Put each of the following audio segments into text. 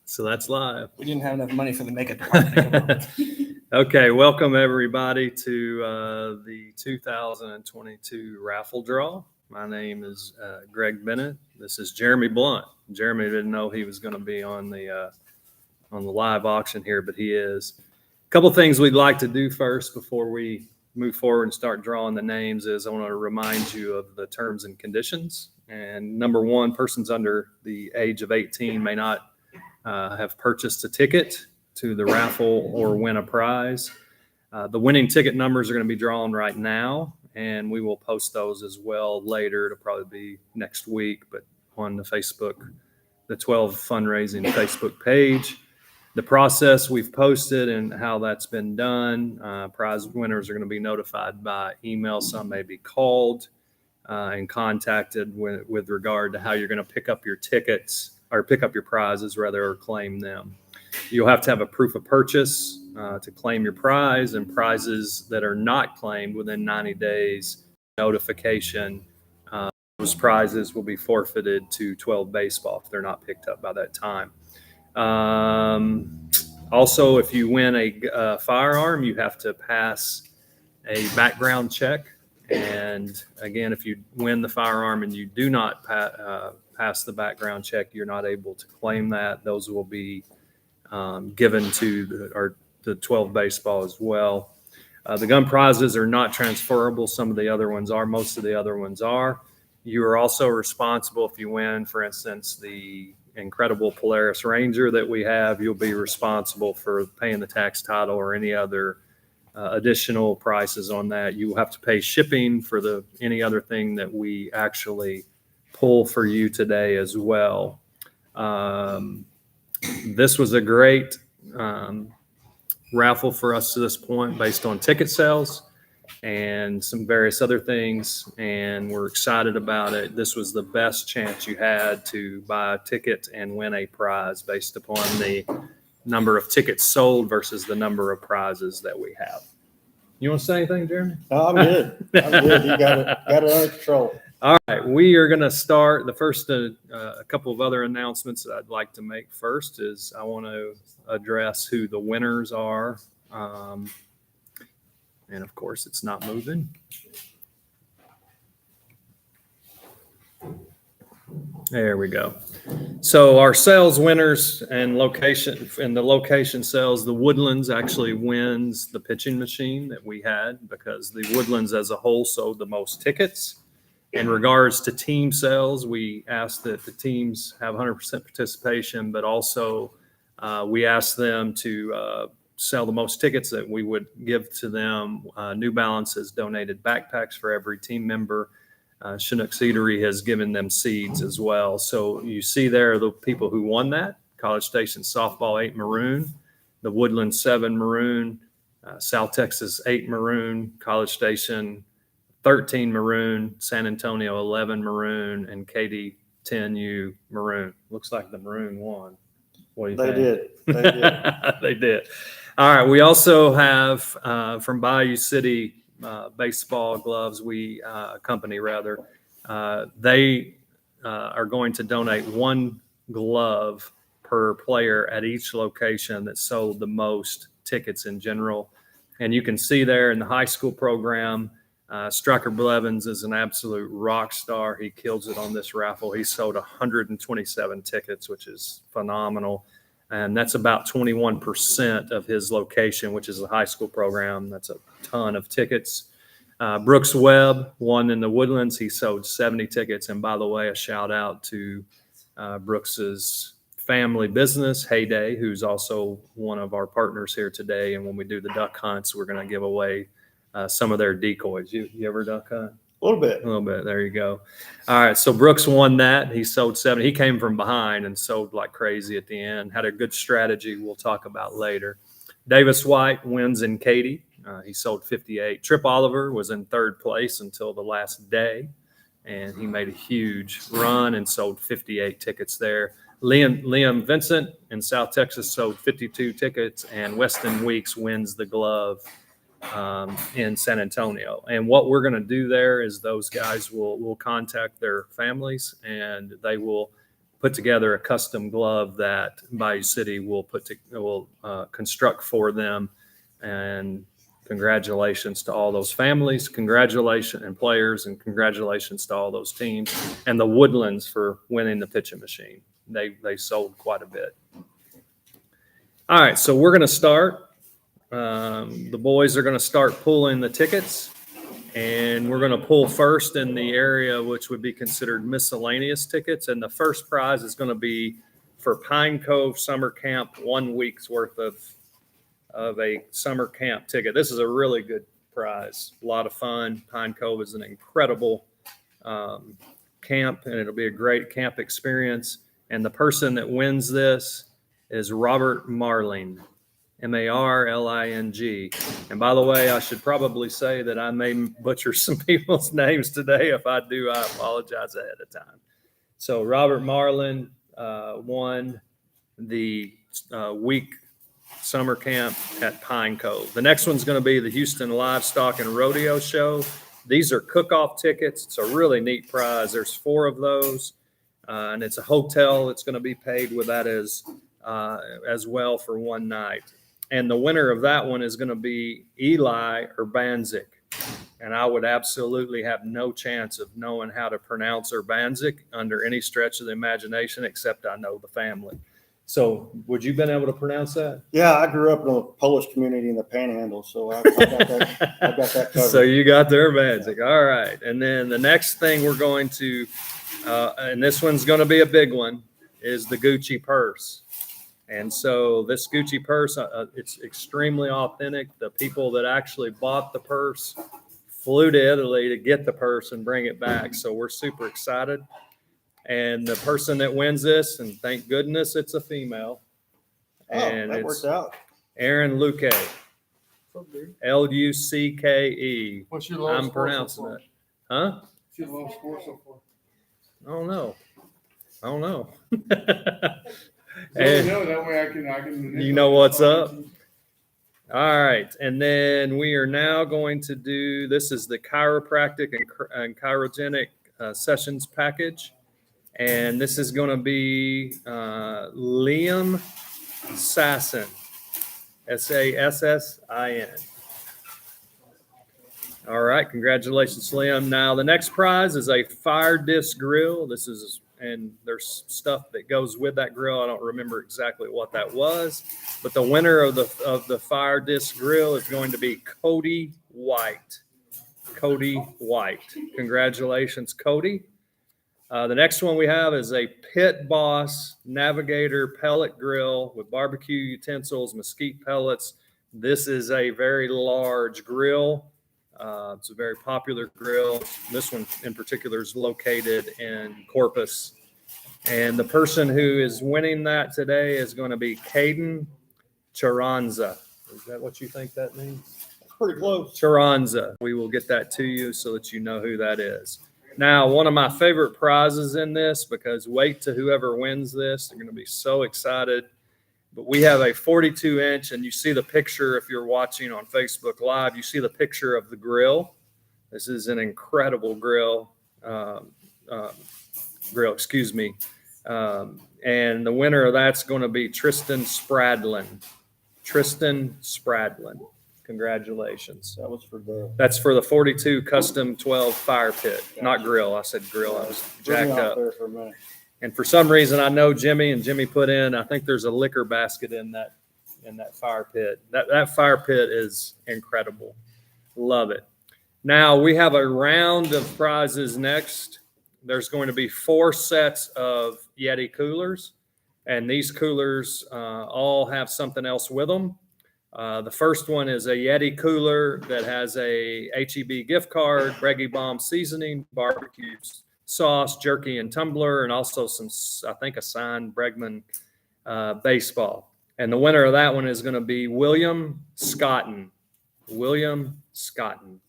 So that's live. We didn't have enough money for the makeup department. Okay, welcome everybody to the 2022 Raffle Draw. My name is Greg Bennett. This is Jeremy Blunt. Jeremy didn't know he was going to be on the live auction here, but he is. A couple things we'd like to do first before we move forward and start drawing the names is I want to remind you of the terms and conditions. And number one, persons under the age of 18 may not have purchased a ticket to the raffle or win a prize. The winning ticket numbers are going to be drawn right now, and we will post those as well later. It'll probably be next week, but on the 12 fundraising Facebook page. The process we've posted and how that's been done. Prize winners are going to be notified by email. Some may be called and contacted with regard to how you're going to pick up your tickets or pick up your prizes rather, or claim them. You'll have to have a proof of purchase to claim your prize, and prizes that are not claimed within 90 days notification. Those prizes will be forfeited to 12 baseball if they're not picked up by that time. Also, if you win a firearm, you have to pass a background check. And again, if you win the firearm and you do not pass the background check, you're not able to claim that. Those will be given to the 12 baseball as well. The gun prizes are not transferable. Some of the other ones are. Most of the other ones are. You are also responsible if you win, for instance, the incredible Polaris Ranger that we have. You'll be responsible for paying the tax title or any other additional prices on that. You will have to pay shipping for any other thing that we actually pull for you today as well. This was a great raffle for us to this point based on ticket sales and some various other things, and we're excited about it. This was the best chance you had to buy a ticket and win a prize based upon the number of tickets sold versus the number of prizes that we have. You want to say anything, Jeremy? No, I'm good. I'm good. You got it under control. All right, we are going to start. The first, a couple of other announcements that I'd like to make first is I want to address who the winners are. And of course, it's not moving. There we go. So our sales winners and the location sales, the Woodlands actually wins the pitching machine that we had because the Woodlands as a whole sold the most tickets. In regards to team sales, we asked that the teams have 100% participation, but also we asked them to sell the most tickets that we would give to them. New Balance has donated backpacks for every team member. Chinook Seedery has given them seeds as well. So you see there the people who won that. College Station Softball 8 Maroon, the Woodland 7 Maroon, South Texas 8 Maroon, College Station 13 Maroon, San Antonio 11 Maroon, and Katy 10U Maroon. Looks like the Maroon won. What do you think? They did. They did. All right. We also have from Bayou City baseball gloves. Company rather. They are going to donate one glove per player at each location that sold the most tickets in general. And you can see there in the high school program, Striker Blevins is an absolute rock star. He kills it on this raffle. He sold 127 tickets, which is phenomenal. And that's about 21% of his location, which is a high school program. That's a ton of tickets. Brooks Webb won in the Woodlands. He sold 70 tickets. And by the way, a shout out to Brooks's family business, Heyday, who's also one of our partners here today. And when we do the duck hunts, we're going to give away some of their decoys. You ever duck hunt? A little bit. There you go. All right. So Brooks won that. He sold 70. He came from behind and sold like crazy at the end. Had a good strategy we'll talk about later. Davis White wins in Katy. He sold 58. Trip Oliver was in third place until the last day, and he made a huge run and sold 58 tickets there. Liam Vincent in South Texas sold 52 tickets, and Weston Weeks wins the glove in San Antonio. And what we're going to do there is those guys will contact their families, and they will put together a custom glove that Bayou City will construct for them. And congratulations to all those families, congratulations and players, and congratulations to all those teams, and the Woodlands for winning the pitching machine. They sold quite a bit. All right, so we're going to start. The boys are going to start pulling the tickets, and we're going to pull first in the area which would be considered miscellaneous tickets. And the first prize is going to be for Pine Cove Summer Camp, 1 week's worth of a summer camp ticket. This is a really good prize, a lot of fun. Pine Cove is an incredible camp, and it'll be a great camp experience. And the person that wins this is Robert Marling, Marling. And by the way, I should probably say that I may butcher some people's names today. If I do, I apologize ahead of time. So Robert Marling won the week summer camp at Pine Cove. The next one's going to be the Houston Livestock and Rodeo Show. These are cook-off tickets. It's a really neat prize. There's 4 of those, and it's a hotel that's going to be paid with that as well for 1 night. And the winner of that one is going to be Eli Urbanzik. And I would absolutely have no chance of knowing how to pronounce Urbanzik under any stretch of the imagination, except I know the family. So would you been able to pronounce that? Yeah, I grew up in a Polish community in the Panhandle, so I got that covered. So you got the Urbanzik. All right. And then the next thing we're going to, and this one's going to be a big one, is the Gucci purse. And so this Gucci purse, it's extremely authentic. The people that actually bought the purse flew to Italy to get the purse and bring it back. So we're super excited. And the person that wins this, and thank goodness it's a female. And that worked out. Erin Luque, Lucke. What's your lowest I'm score pronouncing so far? it. Huh? What's your lowest score so far? I don't know. So you know, that way I can. You know what's up? All right. And then we are now going to do, this is the chiropractic and chirogenic sessions package. And this is going to be Liam Sassin, Sassin. All right. Congratulations, Liam. Now, the next prize is a fire disc grill. This is, and there's stuff that goes with that grill. I don't remember exactly what that was, but the winner of the fire disc grill is going to be Cody White. Cody White. Congratulations, Cody. The next one we have is a Pit Boss Navigator pellet grill with barbecue utensils, mesquite pellets. This is a very large grill. It's a very popular grill. This one in particular is located in Corpus. And the person who is winning that today is going to be Caden Charanza. Is that what you think that means? That's pretty close. Charanza. We will get that to you so that you know who that is. Now, one of my favorite prizes in this, because wait to whoever wins this, they're going to be so excited. But we have a 42-inch, and you see the picture if you're watching on Facebook Live. You see the picture of the grill. This is an incredible grill. And the winner of that's going to be Tristan Spradlin. Tristan Spradlin. Congratulations. That's for the 42 Custom 12 fire pit, not grill. I said grill. I was jacked up. There for a minute. And for some reason, I know Jimmy put in, I think there's a liquor basket in that fire pit. That fire pit is incredible. Love it. Now we have a round of prizes next. There's going to be 4 sets of Yeti coolers, and these coolers all have something else with them. The first one is a Yeti cooler that has a HEB gift card, Breggy Bomb seasoning, barbecue sauce, jerky, and tumbler, and also some, I think, a signed Bregman baseball. And the winner of that one is going to be William Scotton. William Scotton.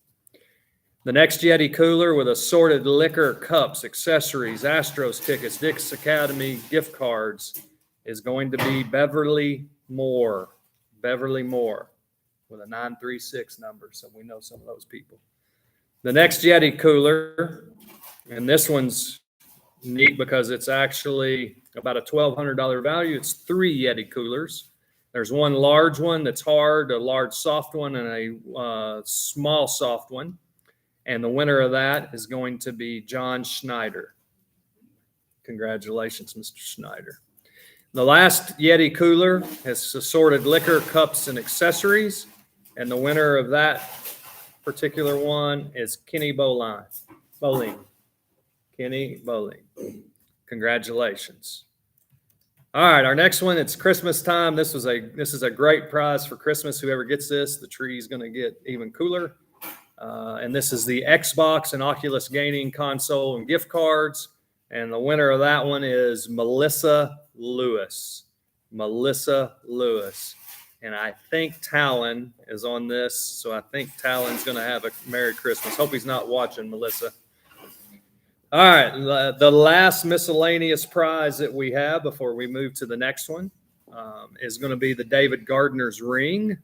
The next Yeti cooler with assorted liquor, cups, accessories, Astros tickets, Dick's Academy gift cards is going to be Beverly Moore. Beverly Moore with a 936 number, so we know some of those people. The next Yeti cooler, and this one's neat because it's actually about a $1,200 value. It's 3 Yeti coolers. There's one large one that's hard, a large soft one, and a small soft one. And the winner of that is going to be John Schneider. Congratulations, Mr. Schneider. The last Yeti cooler has assorted liquor, cups, and accessories. And the winner of that particular one is Kenny Bowling. Kenny Bowling. Congratulations. All right, our next one, it's Christmas time. This is a great prize for Christmas. Whoever gets this, the tree is going to get even cooler. And this is the Xbox and Oculus Gaming console and gift cards. And the winner of that one is Melissa Lewis. Melissa Lewis. And I think Talon is on this, so I think Talon's going to have a Merry Christmas. Hope he's not watching, Melissa. All right, the last miscellaneous prize that we have before we move to the next one is going to be the David Gardner's ring.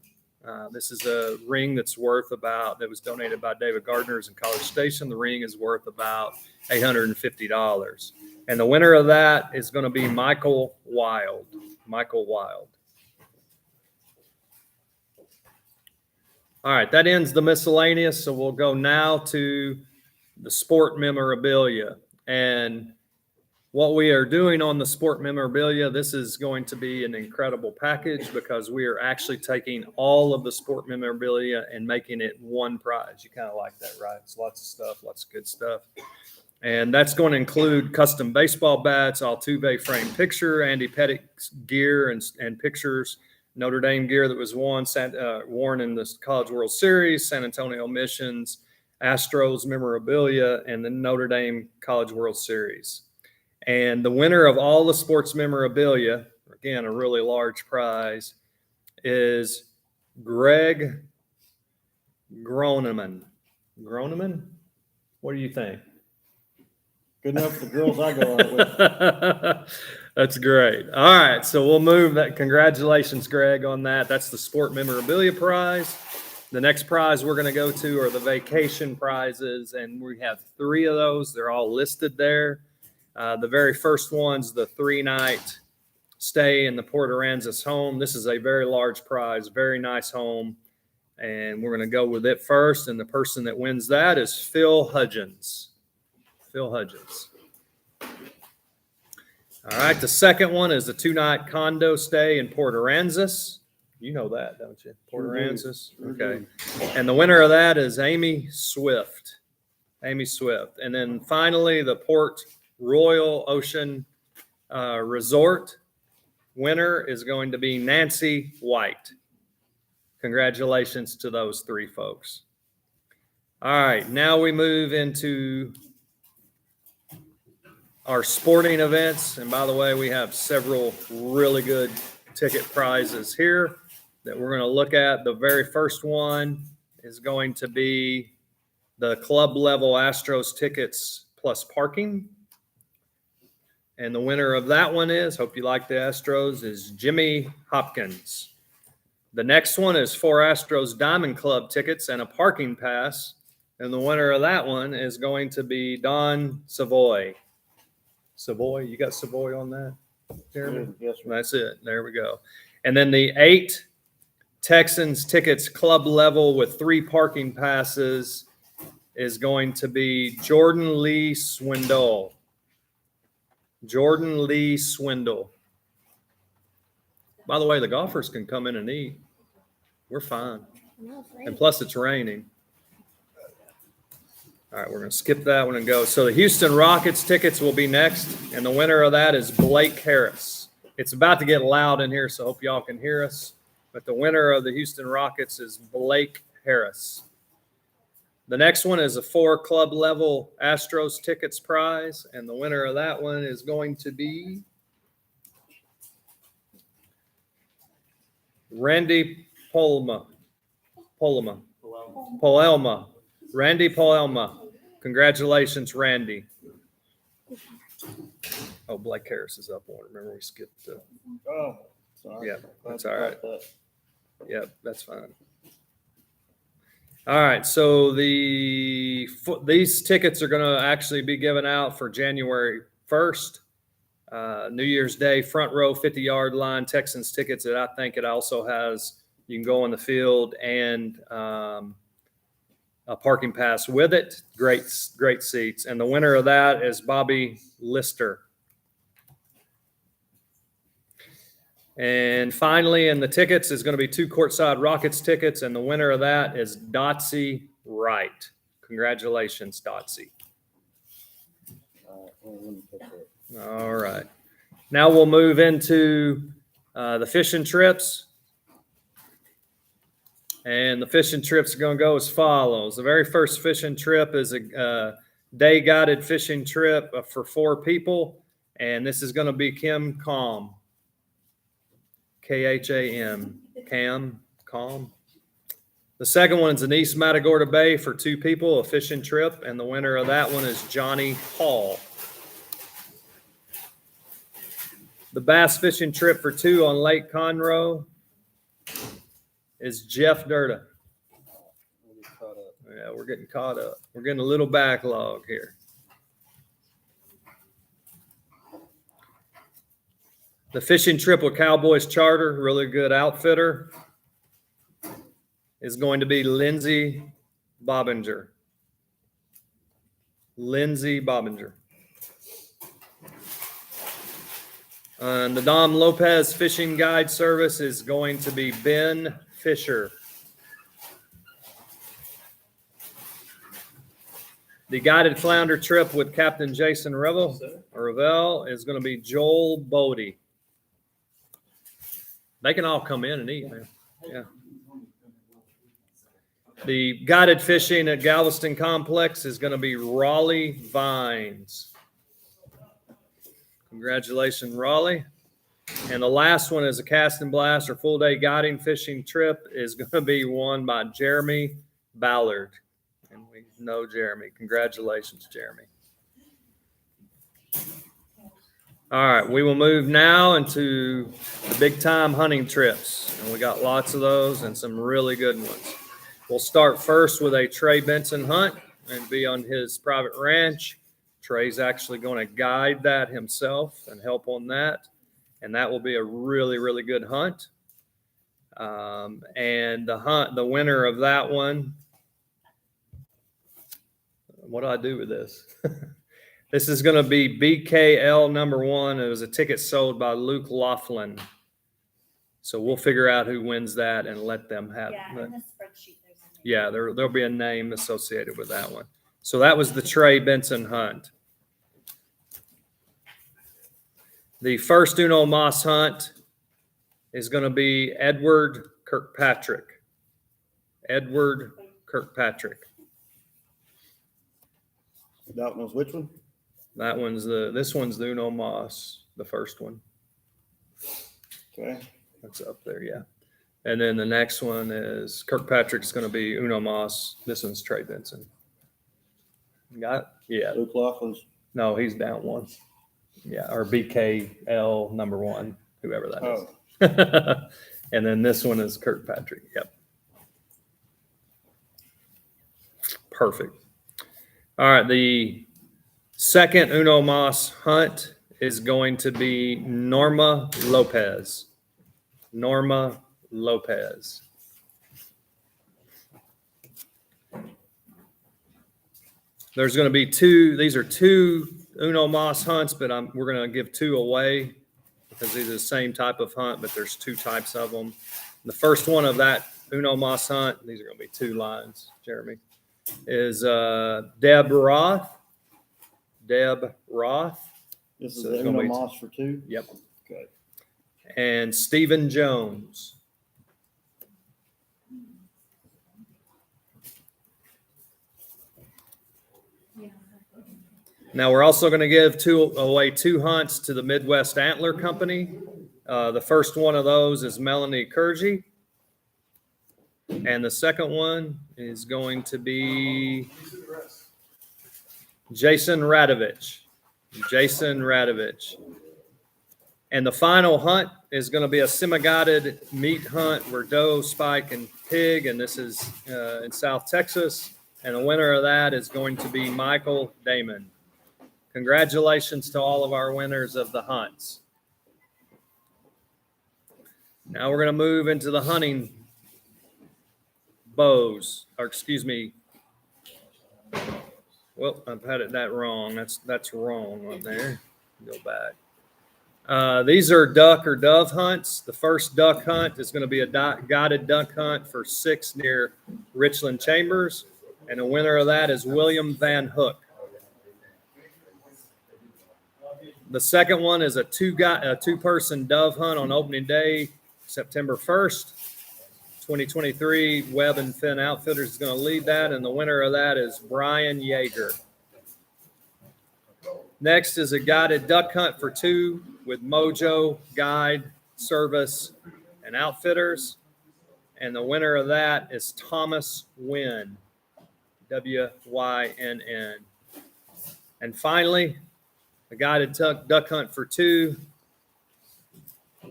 This is a ring that was donated by David Gardner's in College Station. The ring is worth about $850. And the winner of that is going to be Michael Wild. Michael Wild. All right, that ends the miscellaneous. So we'll go now to the sport memorabilia. And what we are doing on the sport memorabilia, this is going to be an incredible package because we are actually taking all of the sport memorabilia and making it one prize. You kind of like that, right? It's lots of stuff, lots of good stuff. And that's going to include custom baseball bats, Altuve frame picture, Andy Pettitt's gear and pictures, Notre Dame gear that was worn in the College World Series, San Antonio Missions, Astros memorabilia, and the Notre Dame College World Series. And the winner of all the sports memorabilia, again, a really large prize, is Greg Groneman. Groneman? What do you think? Good enough for the girls I go out with. That's great. All right, so we'll move that. Congratulations, Greg, on that. That's the sport memorabilia prize. The next prize we're going to go to are the vacation prizes, and we have 3 of those. They're all listed there. The very first one's the 3-night stay in the Port Aransas home. This is a very large prize, very nice home, and we're going to go with it first. And the person that wins that is Phil Hudgens. Phil Hudgens. All right, the second one is the 2-night condo stay in Port Aransas. You know that, don't you? Port Aransas. Okay. And the winner of that is Amy Swift. Amy Swift. And then finally, the Port Royal Ocean Resort winner is going to be Nancy White. Congratulations to those 3 folks. All right, now we move into our sporting events. And by the way, we have several really good ticket prizes here that we're going to look at. The very first one is going to be the club level Astros tickets plus parking. And the winner of that one is, hope you like the Astros, is Jimmy Hopkins. The next one is 4 Astros Diamond Club tickets and a parking pass. And the winner of that one is going to be Don Savoy. Savoy, you got Savoy on that, Jeremy? Yes, sir. That's it. There we go. And then the 8 Texans tickets club level with 3 parking passes is going to be Jordan Lee Swindle. Jordan Lee Swindle. By the way, the golfers can come in and eat. We're fine. And plus it's raining. All right, we're going to skip that one and go. So the Houston Rockets tickets will be next, and the winner of that is Blake Harris. It's about to get loud in here, so I hope y'all can hear us. But the winner of the Houston Rockets is Blake Harris. The next one is a 4 club level Astros tickets prize, and the winner of that one is going to be Randy Polma. Randy Poelma. Congratulations, Randy. Oh, Blake Harris is up one. Remember we skipped. Oh, sorry. Yeah, that's all right. Yeah, that's fine. All right, so these tickets are going to actually be given out for January 1st. New Year's Day, front row, 50-yard line, Texans tickets. That I think it also has, you can go on the field and a parking pass with it. Great seats. And the winner of that is Bobby Lister. And finally, in the tickets is going to be 2 courtside Rockets tickets, and the winner of that is Dotsy Wright. Congratulations, Dotsy. All right. Now we'll move into the fishing trips. And the fishing trips are going to go as follows. The very first fishing trip is a day-guided fishing trip for 4 people, and this is going to be Kim Calm. Kham, Calm. The second one is in East Matagorda Bay for 2 people, a fishing trip, and the winner of that one is Johnny Hall. The bass fishing trip for 2 on Lake Conroe is Jeff Durda. Yeah, we're getting caught up. We're getting a little backlog here. The fishing trip with Cowboys Charter, really good outfitter, is going to be Lindsay Bobbinger. Lindsay Bobbinger. And the Dom Lopez Fishing Guide Service is going to be Ben Fisher. The guided flounder trip with Captain Jason Ravel is going to be Joel Bodie. They can all come in and eat, man. Yeah. The guided fishing at Galveston Complex is going to be Raleigh Vines. Congratulations, Raleigh. And the last one is a cast and blast or full day guiding fishing trip is going to be won by Jeremy Ballard. And we know Jeremy. Congratulations, Jeremy. All right, we will move now into the big time hunting trips. And we got lots of those and some really good ones. We'll start first with a Trey Benson hunt and be on his private ranch. Trey's actually going to guide that himself and help on that. And that will be a really, really good hunt. And the winner of that one, what do I do with this? This is going to be BKL number 1. It was a ticket sold by Luke Laughlin. So we'll figure out who wins that and let them have it. Yeah, in the spreadsheet, there's a name. Yeah, there'll be a name associated with that one. So that was the Trey Benson hunt. The first Uno Moss hunt is going to be Edward Kirkpatrick. Edward Kirkpatrick. That one's which one? This one's the Uno Moss, the first one. Okay. That's up there, yeah. And then the next one is Kirkpatrick's going to be Uno Moss. This one's Trey Benson. Got it? Yeah. Luke Laughlin's. No, he's down 1. Yeah, or BKL number 1, whoever that is. Oh. And then this one is Kirkpatrick. Yep. Perfect. All right, the second Uno Moss hunt is going to be Norma Lopez. Norma Lopez. There's going to be 2. These are 2 Uno Moss hunts, but we're going to give 2 away because these are the same type of hunt, but there's 2 types of them. The first one of that Uno Moss hunt, these are going to be 2 lines, Jeremy, is Deb Roth. Deb Roth. This is So the it's gonna Uno be- Moss for 2? Yep. Okay. And Stephen Jones. Now we're also going to give 2 hunts to the Midwest Antler Company. The first one of those is Melanie Kurji. And the second one is going to be Jason Radovich. Jason Radovich. And the final hunt is going to be a semi-guided meat hunt where doe, spike, and pig. And this is in South Texas. And the winner of that is going to be Michael Damon. Congratulations to all of our winners of the hunts. Now we're going to move into the hunting bows, or excuse me. Well, I've had it that wrong. That's wrong on there. Go back. These are duck or dove hunts. The first duck hunt is going to be a guided duck hunt for 6 near Richland Chambers. And the winner of that is William Van Hook. The second one is a two-person dove hunt on opening day, September 1st, 2023. Webb and Finn Outfitters is going to lead that, and the winner of that is Brian Yeager. Next is a guided duck hunt for 2 with Mojo, Guide, Service, and Outfitters. And the winner of that is Thomas Wynn, W-Y-N-N. And finally, a guided duck hunt for 2. I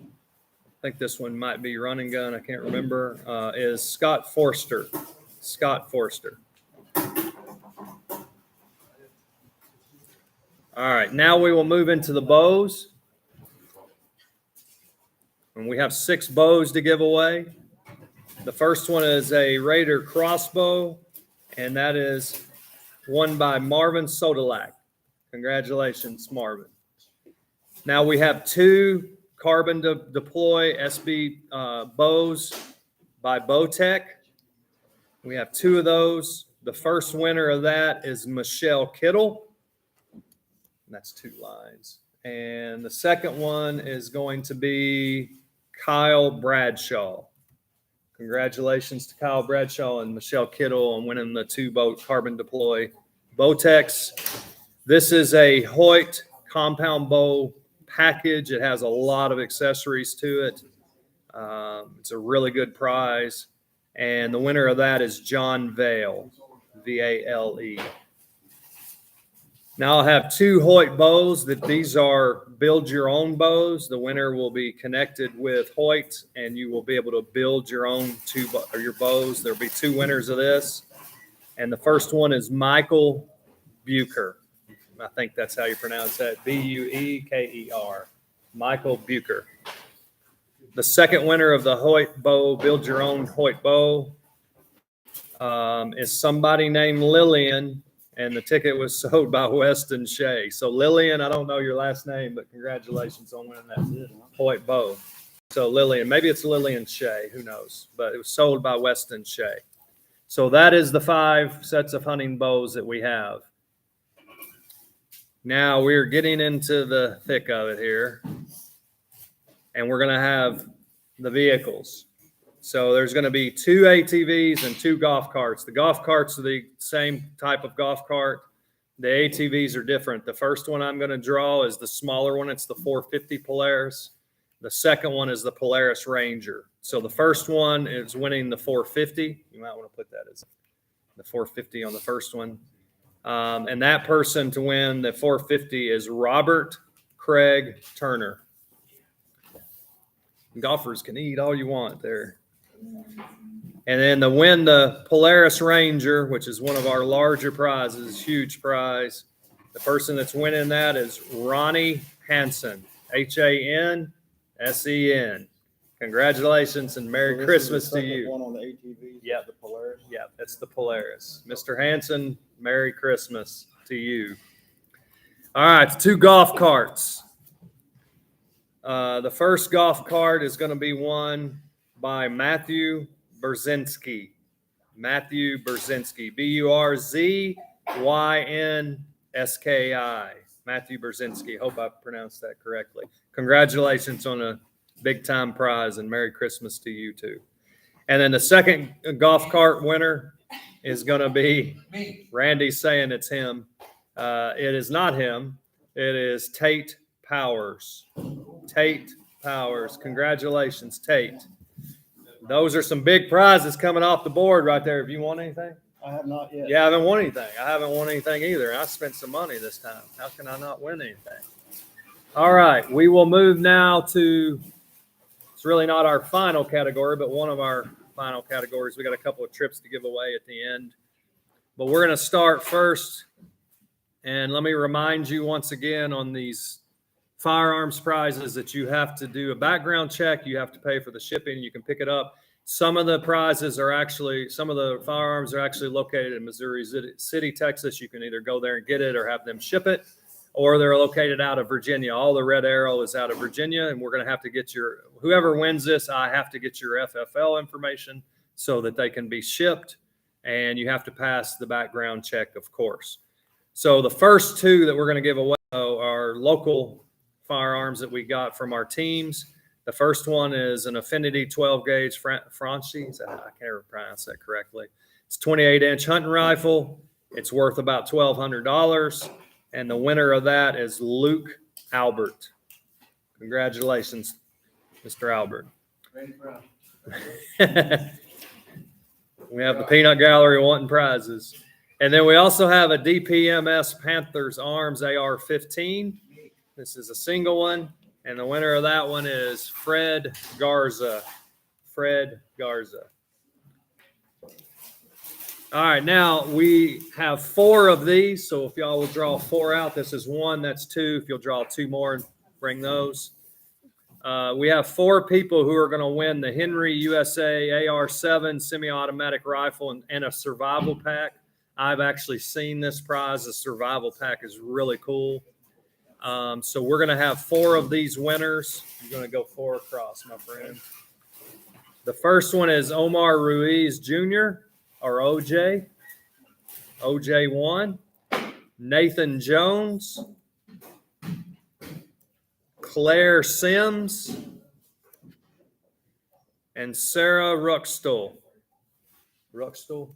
think this one might be run and gun. I can't remember. Is Scott Forster. Scott Forster. All right, now we will move into the bows. And we have 6 bows to give away. The first one is a Raider crossbow, and that is won by Marvin Sodalak. Congratulations, Marvin. Now we have 2 Carbon Deploy SB bows by Bowtech. We have 2 of those. The first winner of that is Michelle Kittle. That's 2 lines. And the second one is going to be Kyle Bradshaw. Congratulations to Kyle Bradshaw and Michelle Kittle on winning the 2 Carbon Deploy Bowtechs. This is a Hoyt compound bow package. It has a lot of accessories to it. It's a really good prize. And the winner of that is John Vale, V-A-L-E. Now I'll have 2 Hoyt bows. These are build your own bows. The winner will be connected with Hoyt, and you will be able to build your own your bows. There'll be 2 winners of this. And the first one is Michael Bucher. I think that's how you pronounce that. B-U-E-K-E-R. Michael Bucher. The second winner of the Hoyt bow, build your own Hoyt bow, is somebody named Lillian. And the ticket was sold by Weston Shea. So Lillian, I don't know your last name, but congratulations on winning that Hoyt bow. So Lillian, maybe it's Lillian Shea, who knows? But it was sold by Weston Shea. So that is the 5 sets of hunting bows that we have. Now we're getting into the thick of it here. And we're going to have the vehicles. So there's going to be 2 ATVs and 2 golf carts. The golf carts are the same type of golf cart. The ATVs are different. The first one I'm going to draw is the smaller one. It's the 450 Polaris. The second one is the Polaris Ranger. So the first one is winning the 450. You might want to put that as the 450 on the first one. And that person to win the 450 is Robert Craig Turner. Golfers can eat all you want there. And then to win the Polaris Ranger, which is one of our larger prizes, huge prize, the person that's winning that is Ronnie Hansen, Hansen. Congratulations and Merry Christmas to you. One on the ATV. Yep. The Polaris. Yeah, that's the Polaris. Mr. Hansen, Merry Christmas to you. All right, 2 golf carts. The first golf cart is going to be won by Matthew Berzinski. Matthew Berzinski. Burzynski. Matthew Berzinski. Hope I pronounced that correctly. Congratulations on a big-time prize, and Merry Christmas to you, too. And then the second golf cart winner is going to be, Randy's saying it's him. It is not him. It is Tate Powers. Tate Powers. Congratulations, Tate. Those are some big prizes coming off the board right there. Have you won anything? I have not yet. Yeah, I haven't won anything. I haven't won anything either. I spent some money this time. How can I not win anything? All right, we will move now to, it's really not our final category, but one of our final categories. We got a couple of trips to give away at the end. But we're going to start first And let me remind you once again on these firearms prizes that you have to do a background check. You have to pay for the shipping. You can pick it up. Some of the prizes are actually, some of the firearms are actually located in Missouri City, Texas. You can either go there and get it or have them ship it, or they're located out of Virginia. All the Red Arrow is out of Virginia, and we're going to have to get whoever wins this, I have to get your FFL information so that they can be shipped, and you have to pass the background check, of course. So the first two that we're going to give away are local firearms that we got from our teams. The first one is an Affinity 12 gauge Franchi. I can't ever pronounce that correctly. It's 28-inch hunting rifle. It's worth about $1,200. And the winner of that is Luke Albert. Congratulations, Mr. Albert. We have the Peanut Gallery wanting prizes. And then we also have a DPMS Panthers Arms AR-15. This is a single one. And the winner of that one is Fred Garza. Fred Garza. All right, now we have 4 of these. So if y'all will draw 4 out, this is 1, that's 2. If you'll draw 2 more, bring those. We have 4 people who are going to win the Henry USA AR-7 semi-automatic rifle and a survival pack. I've actually seen this prize. The survival pack is really cool. So we're going to have 4 of these winners. You're going to go 4 across, my friend. The first one is Omar Ruiz Jr., or OJ. OJ 1. Nathan Jones. Claire Sims. And Sarah Ruckstuhl. Ruckstuhl?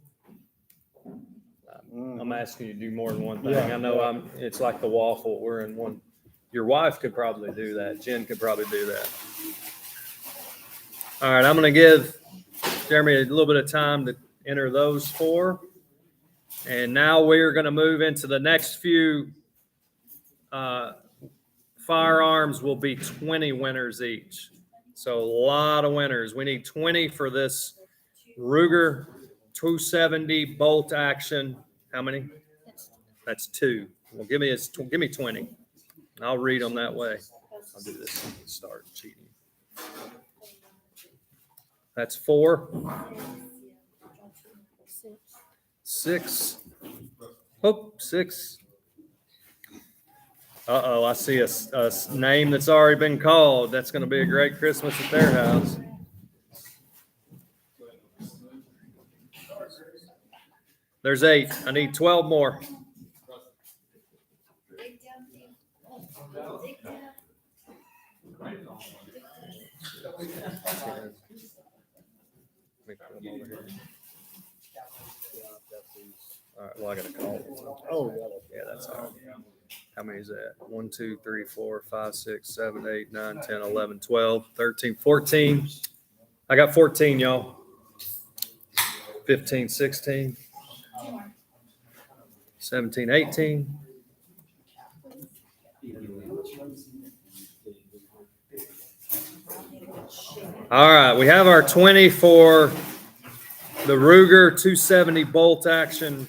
I'm asking you to do more than one thing. Yeah. I know it's like the waffle. We're in one. Your wife could probably do that. Jen could probably do that. All right, I'm going to give Jeremy a little bit of time to enter those 4. And now we're going to move into the next few firearms. Will be 20 winners each. So a lot of winners. We need 20 for this Ruger 270 bolt action. How many? That's 2. Well, give me 20. I'll read them that way. I'll do this. Start cheating. That's 4. 6. Oh, 6. Uh-oh, I see a name that's already been called. That's going to be a great Christmas at their house. There's 8. I need 12 more. All right, well, I got to call. Oh, Yeah, that's all right. How many is that? 1, 2, 3, 4, 5, 6, 7, 8, 9, 10, 11, 12, 13, 14. I got 14, y'all. 15, 16. 17, 18. All right, we have our 20 for the Ruger 270 bolt action,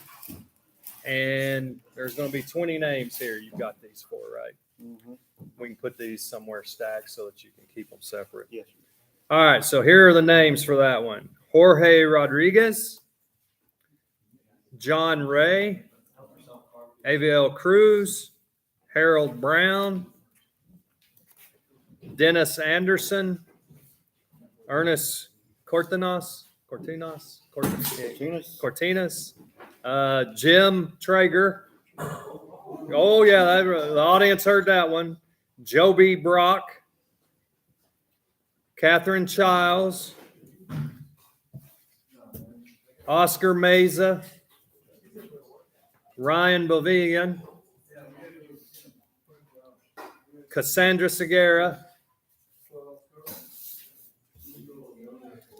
and there's going to be 20 names here. You've got these 4, right? Mm-hmm. We can put these somewhere stacked so that you can keep them separate. Yes. All right, so here are the names for that one. Jorge Rodriguez, John Ray, Aviel Cruz, Harold Brown, Dennis Anderson, Ernest Cortinas, Jim Traeger. Oh, yeah, the audience heard that one. Joby Brock, Catherine Childs, Oscar Meza, Ryan Bovillian, Cassandra Segura,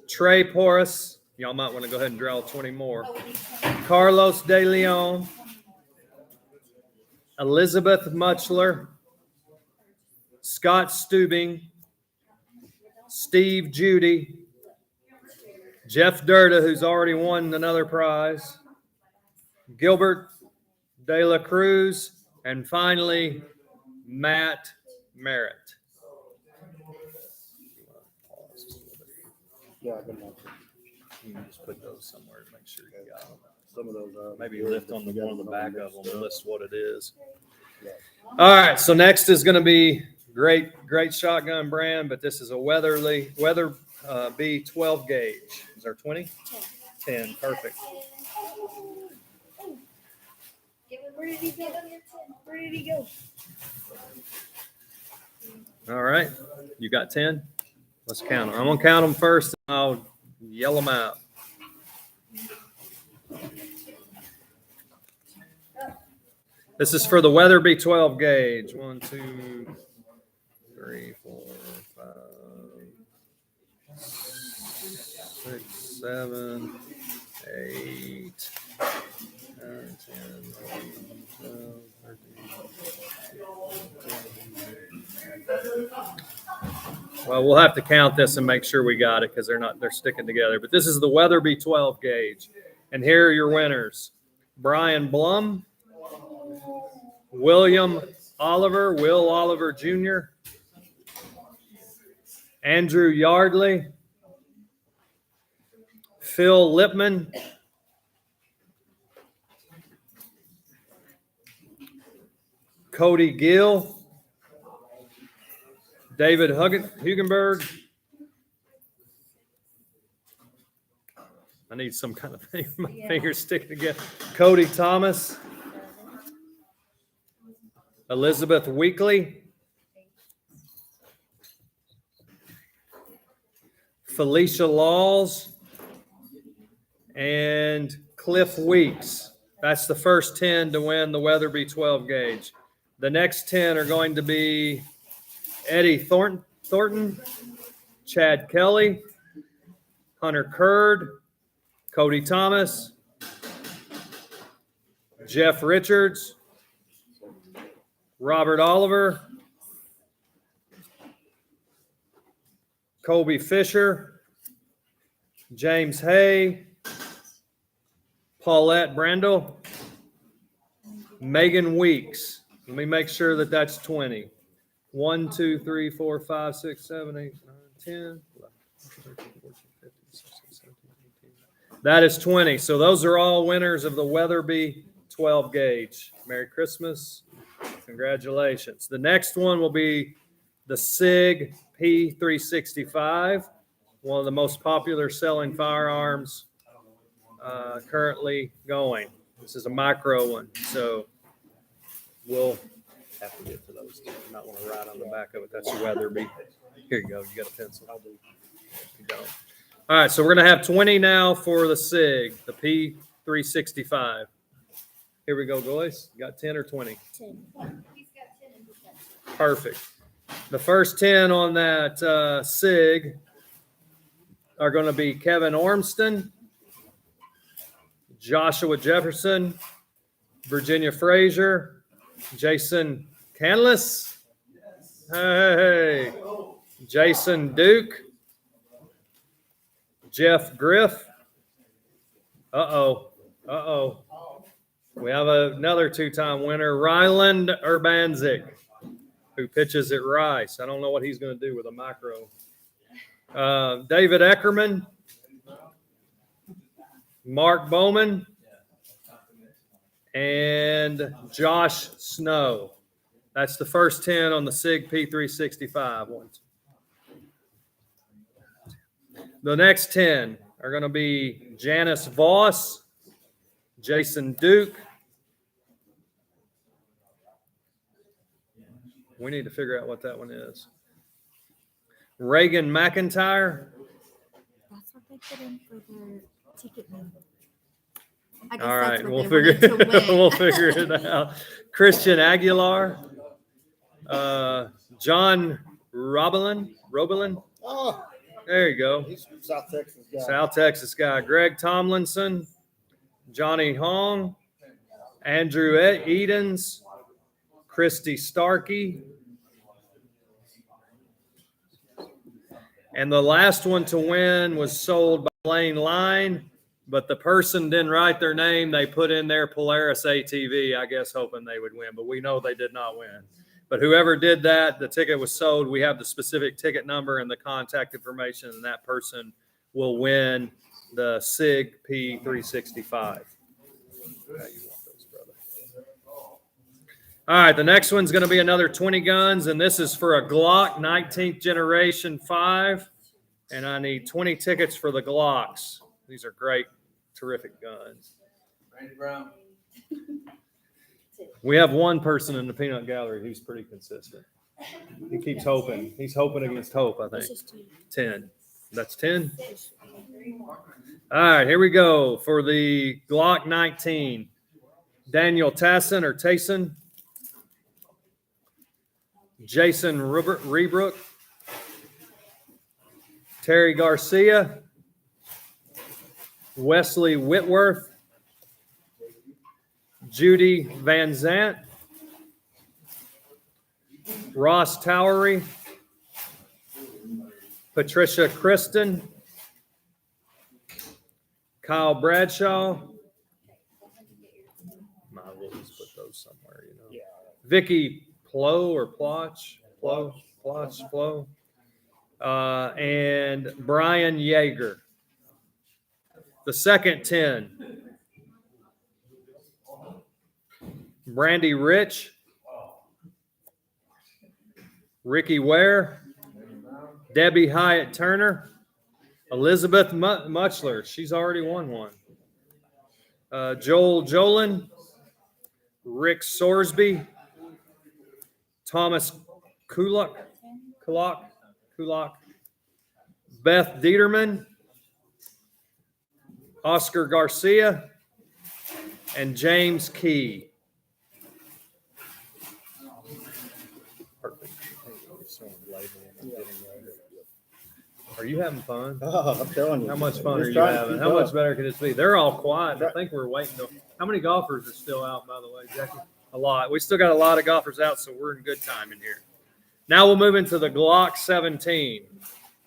Trey Porras. Y'all might want to go ahead and draw 20 more. Carlos De Leon, Elizabeth Muchler, Scott Stubing, Steve Judy, Jeff Durda, who's already won another prize, Gilbert De La Cruz, and finally, Matt Merritt. Yeah, good enough. You can just put those somewhere to make sure you got them. Some of those. Maybe lift on the one on the back of them and list what it is. Yeah. All right, so next is going to be great shotgun brand, but this is a Weather B 12 gauge. Is there 20? 10, perfect. Where did he go? Where did he go? All right, you got 10? Let's count them. I'm going to count them first, and I'll yell them out. This is for the Weatherby 12 gauge. 1, 2, 3, 4, 5, 6, 7, 8, 9, 10, 11, 12, 13. Well, we'll have to count this and make sure we got it because they're sticking together. But this is the Weatherby 12 gauge. And here are your winners. Brian Blum, Will Oliver Jr., Andrew Yardley, Phil Lipman, Cody Gill, David Hugenberg. I need some kind of thing. My fingers sticking together. Cody Thomas, Elizabeth Weekly, Felicia Laws, and Cliff Weeks. That's the first 10 to win the Weatherby 12 gauge. The next 10 are going to be Eddie Thornton, Chad Kelly, Hunter Curd, Cody Thomas, Jeff Richards, Robert Oliver, Colby Fisher, James Hay, Paulette Brandel, Megan Weeks. Let me make sure that that's 20. 1, 2, 3, 4, 5, 6, 7, 8, 9, 10, 11, 13, 14, 15, 16, 17, 18. That is 20. So those are all winners of the Weatherby 12 gauge. Merry Christmas. Congratulations. The next one will be the SIG P365, one of the most popular selling firearms currently going. This is a micro one, so we'll have to get to those two. You might want to write on the back of it. That's a Weatherby. Here you go. You got a pencil. I'll do. You go. All right, so we're going to have 20 now for the SIG, the P365. Here we go, boys. You got 10 or 20? 10. Perfect. The first 10 on that SIG are going to be Kevin Ormston, Joshua Jefferson, Virginia Frazier, Jason Canlis, hey, Jason Duke, Jeff Griff. We have another two-time winner, Ryland Urbanzik, who pitches at Rice. I don't know what he's going to do with a micro. David Eckerman, Mark Bowman, and Josh Snow. That's the first 10 on the SIG P365. The next 10 are going to be Janice Voss, Jason Duke. We need to figure out what that one is. Reagan McIntyre. That's what they put in for their ticket number. I guess All that's right, what we'll they figure wanted to win. we'll figure it out. Christian Aguilar, John Robelin. Oh, There you go. he's from South Texas guy. South Texas guy. Greg Tomlinson, Johnny Hong, Andrew Edens, Christy Starkey. And the last one to win was sold by Lane Line, but the person didn't write their name. They put in their Polaris ATV, I guess, hoping they would win, but we know they did not win. But whoever did that, the ticket was sold. We have the specific ticket number and the contact information, and that person will win the SIG P365. How you want those, brother? All right, the next one's going to be another 20 guns, and this is for a Glock 19th Generation 5, and I need 20 tickets for the Glocks. These are great, terrific guns. Randy Brown. We have one person in the peanut gallery who's pretty consistent. He keeps hoping. He's hoping against hope, I think. 10. That's 10? All right, here we go for the Glock 19. Daniel Tassin or Tayson. Jason Rebrook. Terry Garcia. Wesley Whitworth. Judy Van Zant, Ross Towery, Patricia Kristen, Kyle Bradshaw. Might as well just put those somewhere, you know. Yeah. Vicky Plow or Ploch, and Brian Yeager. The second 10. Brandy Rich, Ricky Ware, Debbie Hyatt Turner, Elizabeth Muchler. She's already won one. Joel Jolin, Rick Sorsby, Thomas Kulak, Beth Dieterman, Oscar Garcia, and James Key. Are you having fun? Oh, I'm telling you. How much fun are Just you trying to having? keep How up. much better can this be? They're all quiet. I think we're waiting to. How many golfers are still out, by the way, Jackie? A lot. We still got a lot of golfers out, so we're in good time in here. Now we'll move into the Glock 17.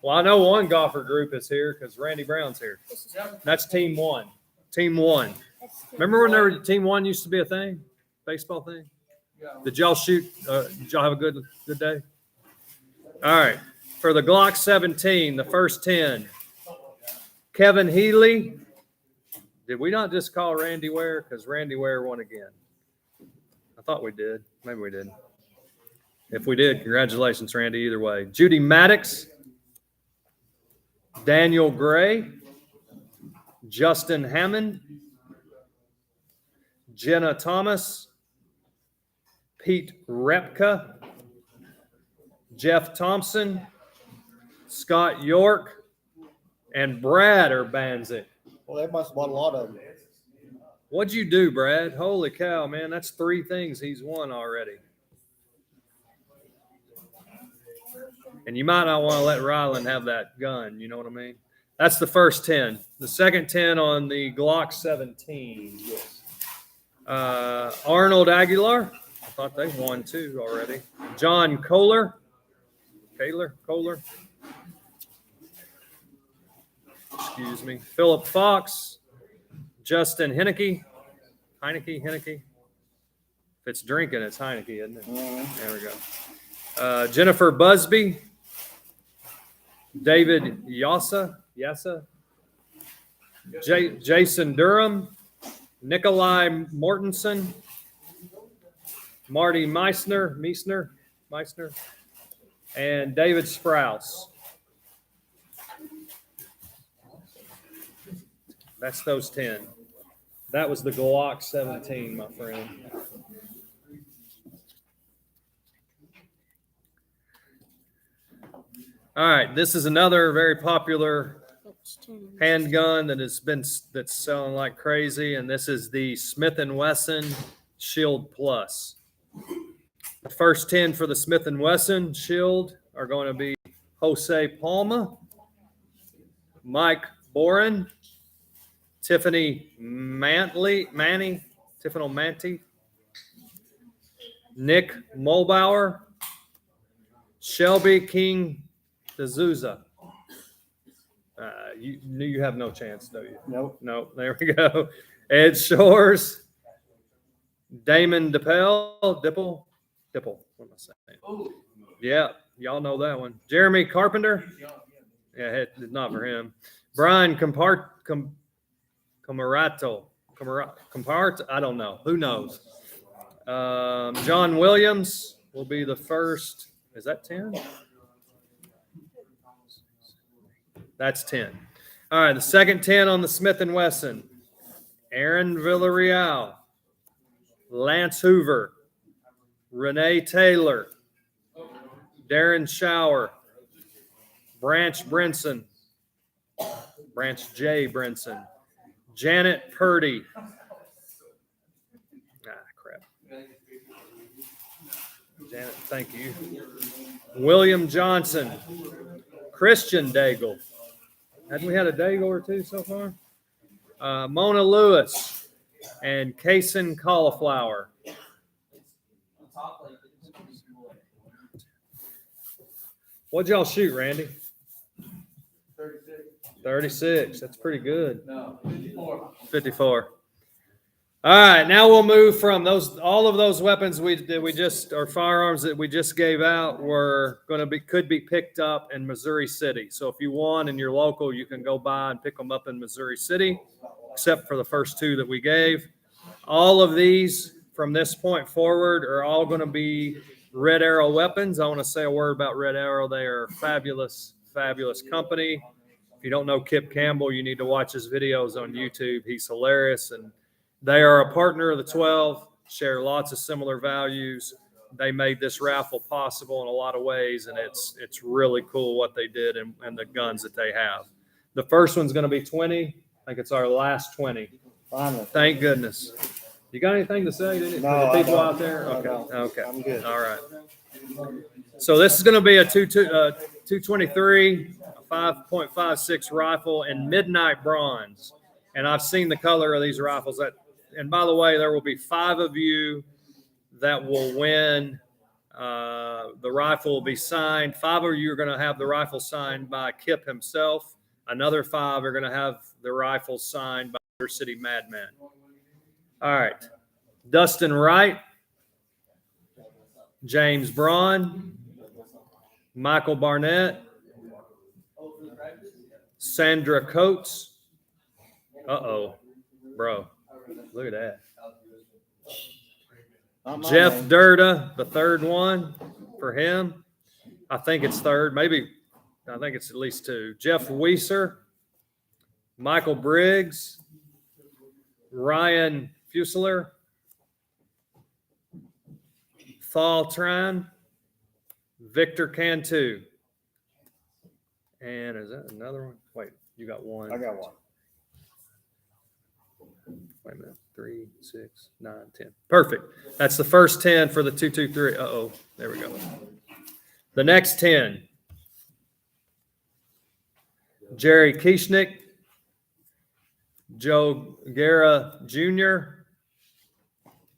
Well, I know one golfer group is here because Randy Brown's here. That's Team 1. Team 1. Remember when Team 1 used to be a thing? Baseball thing? Did y'all shoot? Did y'all have a good day? All right. For the Glock 17, the first 10. Kevin Healy. Did we not just call Randy Ware? Because Randy Ware won again. I thought we did. Maybe we didn't. If we did, congratulations, Randy, either way. Judy Maddox. Daniel Gray. Justin Hammond. Jenna Thomas. Pete Repka. Jeff Thompson. Scott York. And Brad Urbanzik. Well, they must have bought a lot of them. What'd you do, Brad? Holy cow, man. That's 3 things he's won already. And you might not want to let Ryland have that gun. You know what I mean? That's the first 10. The second 10 on the Glock 17. Arnold Aguilar. I thought they won 2 already. John Kohler. Kohler. Excuse me. Philip Fox. Justin Heineke. If it's drinking, it's Heineke, isn't it? There we go. Jennifer Busby. David Yassa. Jason Durham. Nikolai Mortensen. Marty Meissner. And David Sprouse. That's those 10. That was the Glock 17, my friend. All right, this is another very popular handgun that's selling like crazy, and this is the Smith & Wesson Shield Plus. The first 10 for the Smith & Wesson Shield are going to be Jose Palma, Mike Boren, Tiffany Manty, Nick Mulbauer, Shelby King D'Souza. You have no chance, do you? Nope. No, there we go. Ed Shores, Damon Dipple. What am I saying? Yeah, y'all know that one. Jeremy Carpenter. Yeah, it's not for him. Brian Comparato. I don't know. Who knows? John Williams will be the first. Is that 10? That's 10. All right, the second 10 on the Smith & Wesson. Aaron Villarreal, Lance Hoover, Renee Taylor, Darren Shower, Branch J. Brinson, Janet Purdy. Crap. Janet, thank you. William Johnson, Christian Daigle. Hadn't we had a Daigle or two so far? Mona Lewis and Kaysen Cauliflower. What'd y'all shoot, Randy? 36. That's pretty good. No, 54. 54. All right, now we'll move from all of those weapons or firearms that we just gave out could be picked up in Missouri City. So if you want and you're local, you can go by and pick them up in Missouri City, except for the first two that we gave. All of these from this point forward are all going to be Red Arrow weapons. I want to say a word about Red Arrow. They are a fabulous, fabulous company. If you don't know Kip Campbell, you need to watch his videos on YouTube. He's hilarious, and they are a partner of the 12, share lots of similar values. They made this raffle possible in a lot of ways, and it's really cool what they did and the guns that they have. The first one's going to be 20. I think it's our last 20. Finally. Thank goodness. You got anything to say to No, the people I don't. out there? I Okay. don't. Okay. I'm good. All right. So this is going to be a 223, 5.56 rifle in midnight bronze. And I've seen the color of these rifles. And by the way, there will be 5 of you that will win. The rifle will be signed. 5 of you are going to have the rifle signed by Kip himself. Another 5 are going to have the rifle signed by Motor City Madman. All right. Dustin Wright, James Braun, Michael Barnett, Sandra Coates. Bro. Look at that. Not my Jeff name. Durda, the third one for him. I think it's third. Maybe, I think it's at least 2. Jeff Weiser, Michael Briggs, Ryan Fuselier, Thal Tran, Victor Cantu. And is that another one? Wait, you got one. I got one. Wait a minute. 3, 6, 9, 10. Perfect. That's the first 10 for the 223. There we go. The next 10. Jerry Kieschnick, Joe Guerra Jr.,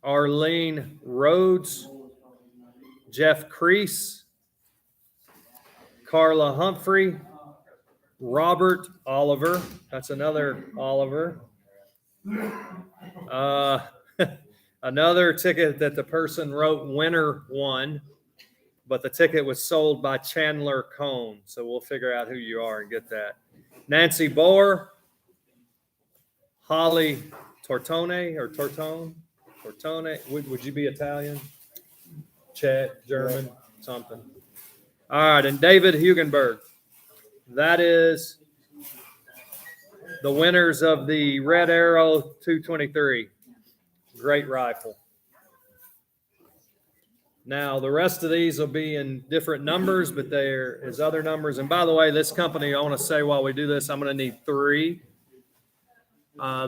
Arlene Rhodes, Jeff Crease, Carla Humphrey, Robert Oliver. That's another Oliver. Another ticket that the person wrote winner won, but the ticket was sold by Chandler Cone. So we'll figure out who you are and get that. Nancy Boer, Holly Tortone. Would you be Italian? Czech, German, something. All right, and David Hugenberg. That is the winners of the Red Arrow 223. Great rifle. Now, the rest of these will be in different numbers, but there is other numbers. And by the way, this company, I want to say while we do this, I'm going to need 3.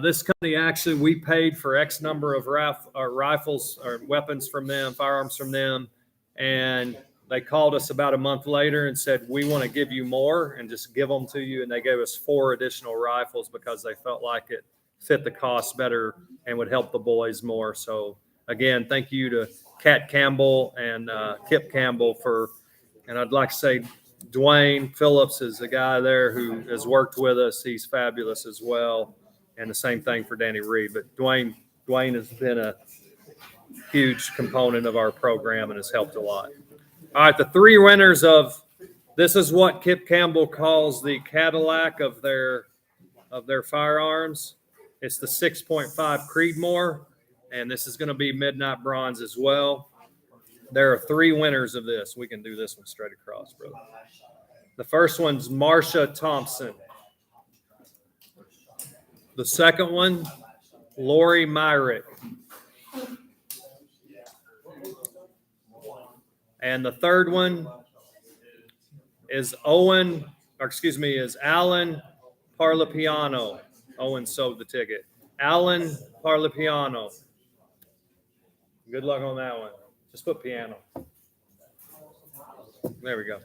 This company, actually, we paid for X number of rifles or weapons from them, firearms from them. And they called us about a month later and said, we want to give you more and just give them to you. And they gave us 4 additional rifles because they felt like it fit the cost better and would help the boys more. So again, thank you to Kat Campbell and Kip Campbell and I'd like to say Dwayne Phillips is the guy there who has worked with us. He's fabulous as well. And the same thing for Danny Reed. But Dwayne has been a huge component of our program and has helped a lot. All right, the three winners of this is what Kip Campbell calls the Cadillac of their firearms. It's the 6.5 Creedmoor, and this is going to be midnight bronze as well. There are three winners of this. We can do this one straight across, brother. The first one's Marsha Thompson. The second one, Lori Myrick. And the third one is Alan Parlapiano. Owen sold the ticket. Alan Parlapiano. Good luck on that one. Just put piano. There we go.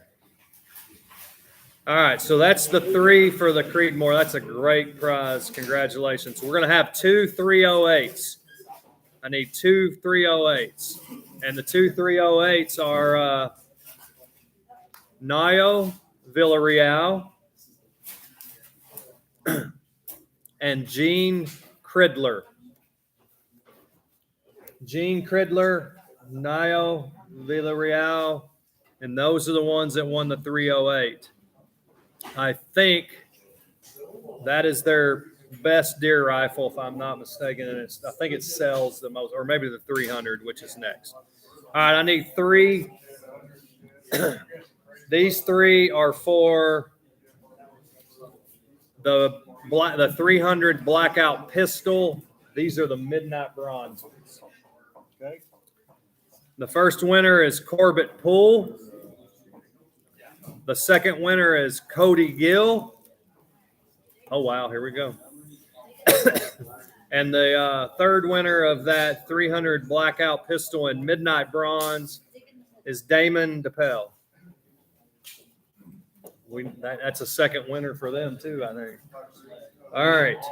All right, so that's the three for the Creedmoor. That's a great prize. Congratulations. We're going to have 2 308s. I need 2 308s. And the 2 308s are Nayo Villarreal and Gene Cridler. Gene Cridler, Nayo Villarreal, and those are the ones that won the 308. I think that is their best deer rifle, if I'm not mistaken, and I think it sells the most, or maybe the 300, which is next. All right, I need 3. These 3 are for the 300 blackout pistol. These are the midnight bronze ones. Okay. The first winner is Corbett Poole. The second winner is Cody Gill. Oh, wow. Here we go. And the third winner of that 300 blackout pistol in midnight bronze is Damon DePel. That's a second winner for them, too, I think. All right.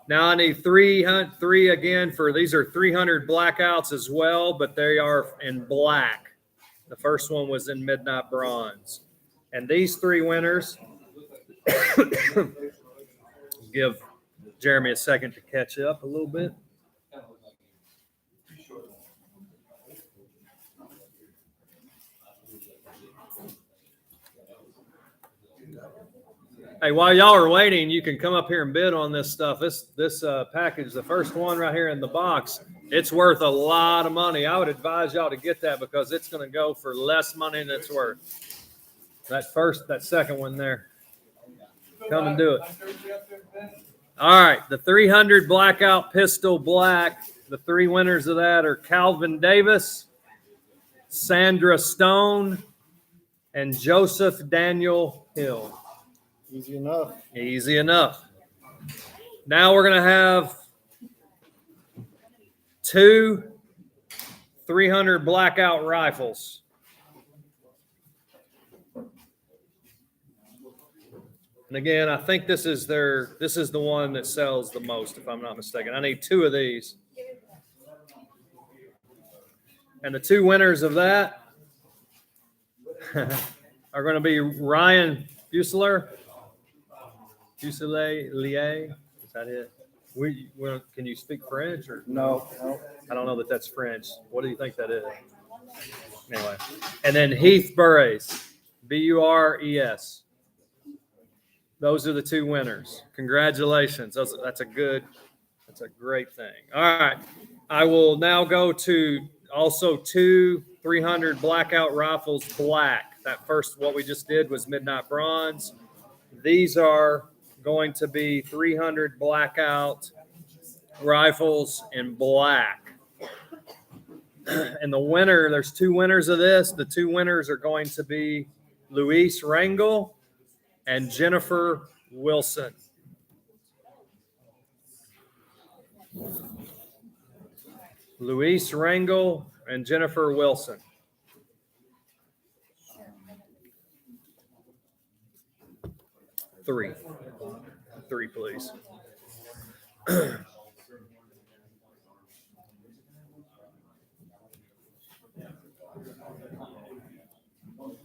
Now I need 3 again for these are 300 blackouts as well, but they are in black. The first one was in midnight bronze. And these 3 winners, give Jeremy a second to catch up a little bit. Hey, while y'all are waiting, you can come up here and bid on this stuff. This package, the first one right here in the box, it's worth a lot of money. I would advise y'all to get that because it's going to go for less money than it's worth. That second one there. Come and do it. All right, the 300 blackout pistol black. The 3 winners of that are Calvin Davis, Sandra Stone, and Joseph Daniel Hill. Easy enough. Easy enough. Now we're going to have 2 300 blackout rifles. And again, I think this is the one that sells the most, if I'm not mistaken. I need 2 of these. And the 2 winners of that are going to be Ryan Fuselier. Is that it? Can you speak French or No. I don't know that that's French. What do you think that is? Anyway, and then Heath Burres, Bures. Those are the 2 winners. Congratulations. That's a great thing. All right, I will now go to also 2 300 blackout rifles black. That first, what we just did was midnight bronze. These are going to be 300 blackout rifles in black. And the winner, there's 2 winners of this. The 2 winners are going to be Luis Rangel and Jennifer Wilson. Luis Rangel and Jennifer Wilson. Three, please.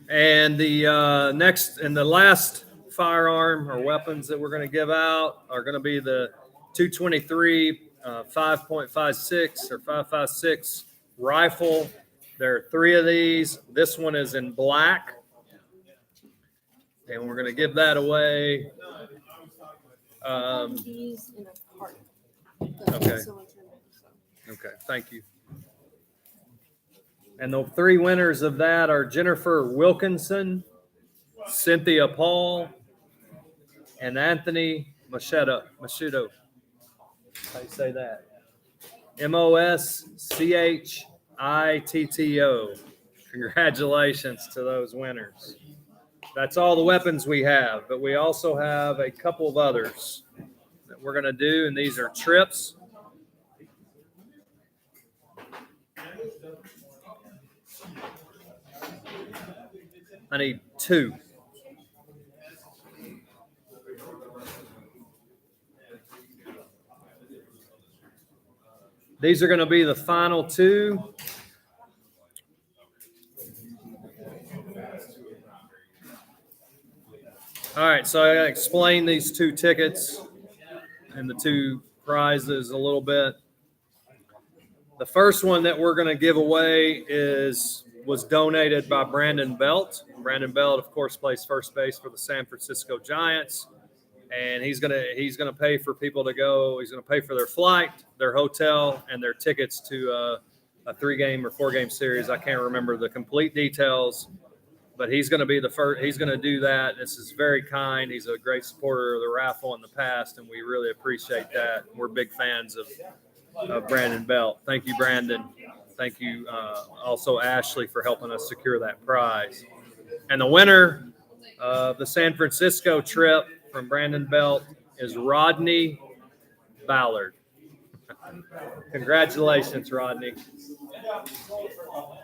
And the next and the last firearm or weapons that we're going to give out are going to be the 223 5.56 or 5.56 rifle. There are 3 of these. This one is in black, and we're going to give that away. These in a cart. Okay. Okay, thank you. And the 3 winners of that are Jennifer Wilkinson, Cynthia Paul, and Anthony Machedo. How do you say that? Moschitto. Congratulations to those winners. That's all the weapons we have, but we also have a couple of others that we're going to do, and these are trips. I need 2. These are going to be the final 2. All right, so I got to explain these 2 tickets and the 2 prizes a little bit. The first one that we're going to give away was donated by Brandon Belt. Brandon Belt, of course, plays first base for the San Francisco Giants, and he's gonna pay for people to go. He's gonna pay for their flight, their hotel, and their tickets to a 3-game or 4-game series. I can't remember the complete details, but he's going to be the first. He's going to do that. This is very kind. He's a great supporter of the raffle in the past, and we really appreciate that. We're big fans of Brandon Belt. Thank you, Brandon. Thank you also, Ashley, for helping us secure that prize. And the winner of the San Francisco trip from Brandon Belt is Rodney Ballard. Congratulations, Rodney.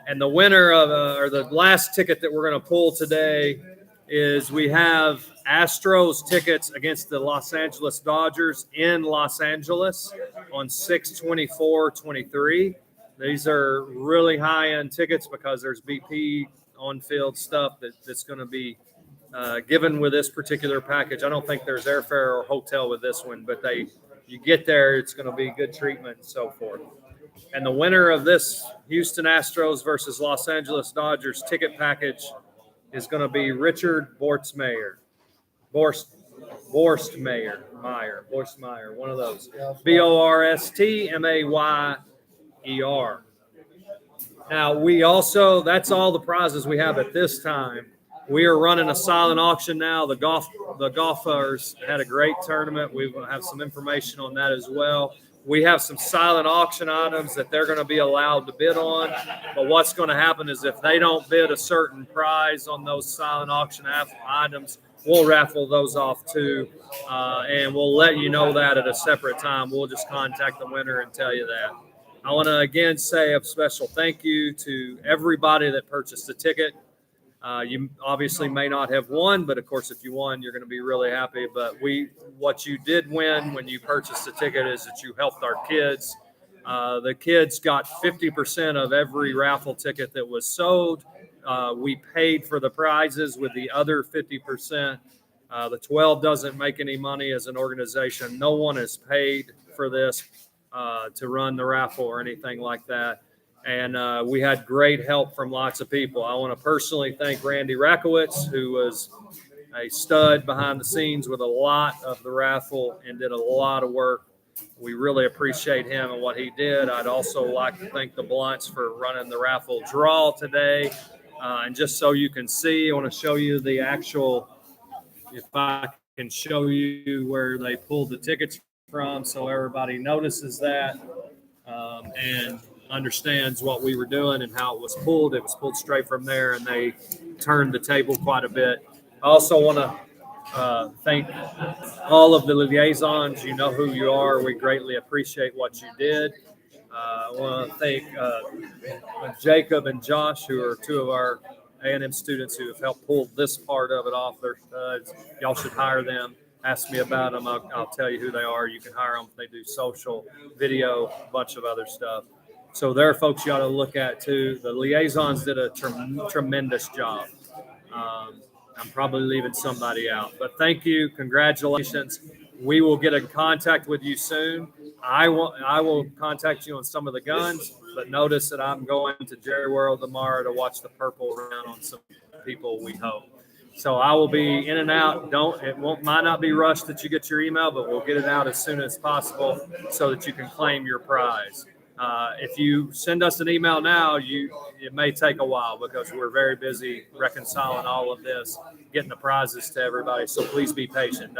And the winner of, or the last ticket that we're going to pull today is we have Astros tickets against the Los Angeles Dodgers in Los Angeles on 6/24/23. These are really high-end tickets because there's BP on-field stuff that's going to be given with this particular package. I don't think there's airfare or hotel with this one, but you get there, it's going to be good treatment and so forth. And the winner of this Houston Astros versus Los Angeles Dodgers ticket package is going to be Richard Borstmeyer, one of those. Borstmayer. Now, that's all the prizes we have at this time. We are running a silent auction now. The golfers had a great tournament. We will have some information on that as well. We have some silent auction items that they're going to be allowed to bid on. But what's going to happen is if they don't bid a certain prize on those silent auction items, we'll raffle those off too. And we'll let you know that at a separate time. We'll just contact the winner and tell you that. I want to again say a special thank you to everybody that purchased a ticket. You obviously may not have won, but of course, if you won, you're going to be really happy. But what you did win when you purchased a ticket is that you helped our kids. The kids got 50% of every raffle ticket that was sold. We paid for the prizes with the other 50%. The 12 doesn't make any money as an organization. No one is paid for this to run the raffle or anything like that. And we had great help from lots of people. I want to personally thank Randy Rakowitz, who was a stud behind the scenes with a lot of the raffle and did a lot of work. We really appreciate him and what he did. I'd also like to thank the Blunts for running the raffle draw today. And just so you can see, I want to show you the actual, if I can show you where they pulled the tickets from so everybody notices that. And understands what we were doing and how it was pulled. It was pulled straight from there, and they turned the table quite a bit. I also want to thank all of the liaisons. You know who you are. We greatly appreciate what you did. I want to thank Jacob and Josh, who are 2 of our A&M students who have helped pull this part of it off. They're studs. Y'all should hire them. Ask me about them. I'll tell you who they are. You can hire them. They do social, video, a bunch of other stuff. So there are folks you ought to look at too. The liaisons did a tremendous job. I'm probably leaving somebody out, but thank you. Congratulations. We will get in contact with you soon. I will contact you on some of the guns, but notice that I'm going to Jerry World tomorrow to watch the purple round on some people, we hope. So I will be in and out. Might not be rushed that you get your email, but we'll get it out as soon as possible so that you can claim your prize. If you send us an email now, it may take a while because we're very busy reconciling all of this, getting the prizes to everybody. So please be patient.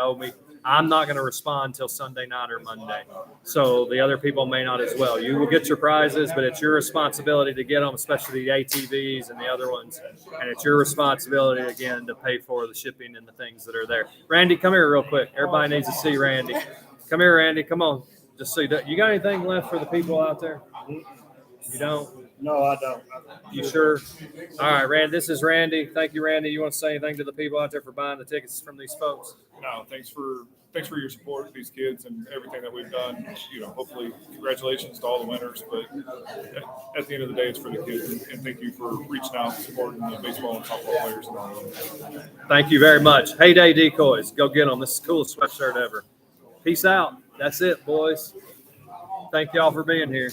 I'm not going to respond till Sunday night or Monday. So the other people may not as well. You will get your prizes, but it's your responsibility to get them, especially the ATVs and the other ones. And it's your responsibility, again, to pay for the shipping and the things that are there. Randy, come here real quick. Everybody needs to see Randy. Come here, Randy. Come on. Just see that. You got anything left for the people out there? You don't? No, I don't. You sure? All right, Randy. This is Randy. Thank you, Randy. You want to say anything to the people out there for buying the tickets from these folks? No, thanks for your support of these kids and everything that we've done. Hopefully, congratulations to all the winners. But at the end of the day, it's for the kids. And thank you for reaching out and supporting the baseball and softball players and all of them. Thank you very much. Heyday Decoys. Go get them. This is the coolest sweatshirt ever. Peace out. That's it, boys. Thank y'all for being here.